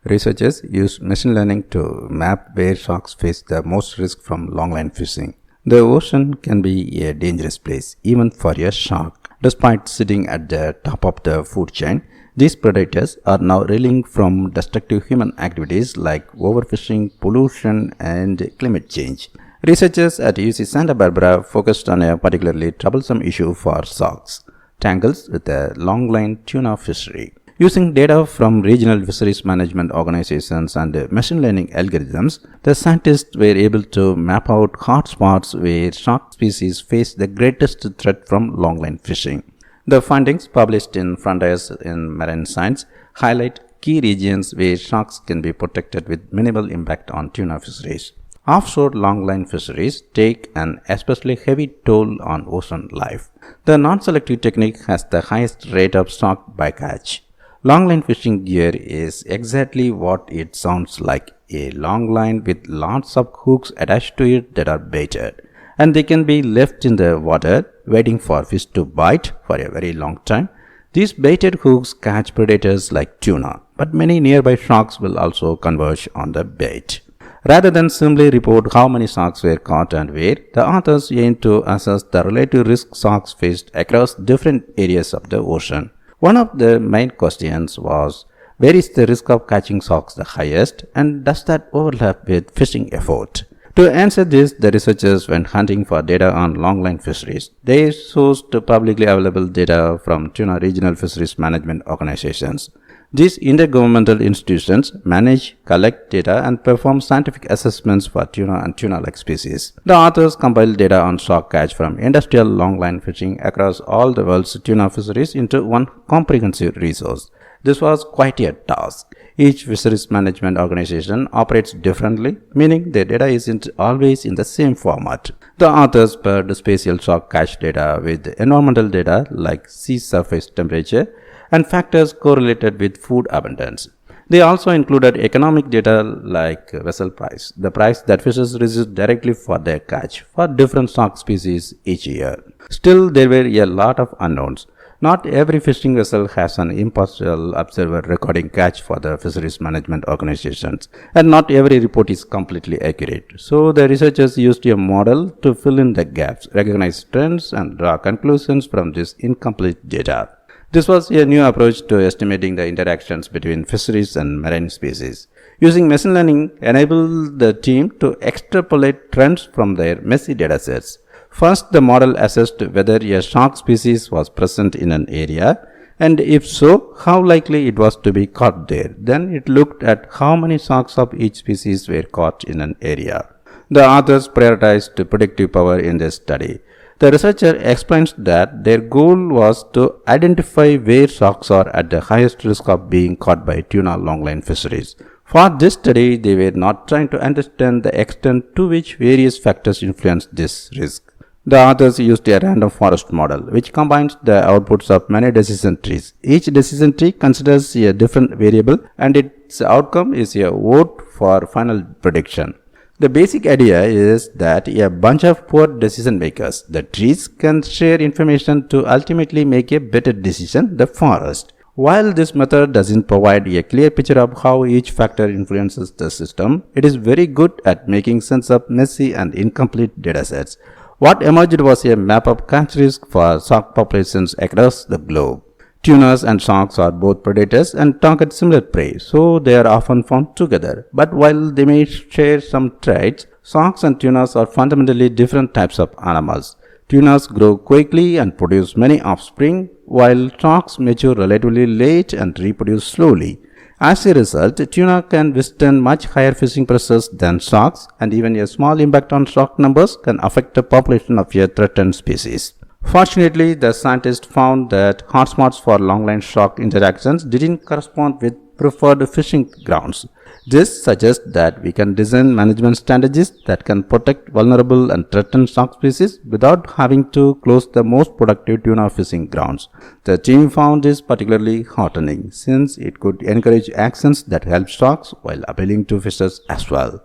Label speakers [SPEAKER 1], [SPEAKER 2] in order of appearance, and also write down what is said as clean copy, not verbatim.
[SPEAKER 1] Researchers use machine learning to map where sharks face the most risk from longline fishing. The ocean can be a dangerous place, even for a shark. Despite sitting at the top of the food chain, these predators are now reeling from destructive human activities like overfishing, pollution, and climate change. Researchers at UC Santa Barbara focused on a particularly troublesome issue for sharks: tangles with a longline tuna fishery. Using data from regional fisheries management organizations and machine learning algorithms, the scientists were able to map out hotspots where shark species face the greatest threat from longline fishing. The findings, published in Frontiers in Marine Science, highlight key regions where sharks can be protected with minimal impact on tuna fisheries. Offshore longline fisheries take an especially heavy toll on ocean life. The non-selective technique has the highest rate of shark bycatch. Longline fishing gear is exactly what it sounds like: a long line with lots of hooks attached to it that are baited, and they can be left in the water waiting for fish to bite for a very long time. These baited hooks catch predators like tuna, but many nearby sharks will also converge on the bait. Rather than simply report how many sharks were caught and where, the authors aim to assess the relative risk sharks faced across different areas of the ocean. One of the main questions was, where is the risk of catching sharks the highest, and does that overlap with fishing effort? To answer this, the researchers went hunting for data on longline fisheries. They sourced publicly available data from tuna regional fisheries management organizations. These intergovernmental institutions manage, collect data, and perform scientific assessments for tuna and tuna-like species. The authors compiled data on shark catch from industrial longline fishing across all the world's tuna fisheries into one comprehensive resource. This was quite a task. Each fisheries management organization operates differently, meaning their data isn't always in the same format. The authors paired spatial shark catch data with environmental data like sea surface temperature and factors correlated with food abundance. They also included economic data like vessel price, the price that fishers receive directly for their catch, for different shark species each year. Still, there were a lot of unknowns. Not every fishing vessel has an impartial observer recording catch for the fisheries management organizations, and not every report is completely accurate. So the researchers used a model to fill in the gaps, recognize trends, and draw conclusions from this incomplete data. This was a new approach to estimating the interactions between fisheries and marine species. Using machine learning enabled the team to extrapolate trends from their messy datasets. First, the model assessed whether a shark species was present in an area, and if so, how likely it was to be caught there. Then it looked at how many sharks of each species were caught in an area. The authors prioritized predictive power in this study. The researcher explains that their goal was to identify where sharks are at the highest risk of being caught by tuna longline fisheries. For this study, they were not trying to understand the extent to which various factors influence this risk. The authors used a random forest model, which combines the outputs of many decision trees. Each decision tree considers a different variable, and its outcome is a vote for final prediction. The basic idea is that a bunch of poor decision makers, the trees, can share information to ultimately make a better decision, the forest. While this method doesn't provide a clear picture of how each factor influences the system, it is very good at making sense of messy and incomplete datasets. What emerged was a map of catch risk for shark populations across the globe. Tunas and sharks are both predators and target similar prey, so they are often found together. But while they may share some traits, sharks and tunas are fundamentally different types of animals. Tunas grow quickly and produce many offspring, while sharks mature relatively late and reproduce slowly. As a result, tuna can withstand much higher fishing pressures than sharks, and even a small impact on shark numbers can affect the population of a threatened species. Fortunately, the scientists found that hotspots for longline shark interactions didn't correspond with preferred fishing grounds. This suggests that we can design management strategies that can protect vulnerable and threatened shark species without having to close the most productive tuna fishing grounds. The team found this particularly heartening, since it could encourage actions that help sharks while appealing to fishers as well.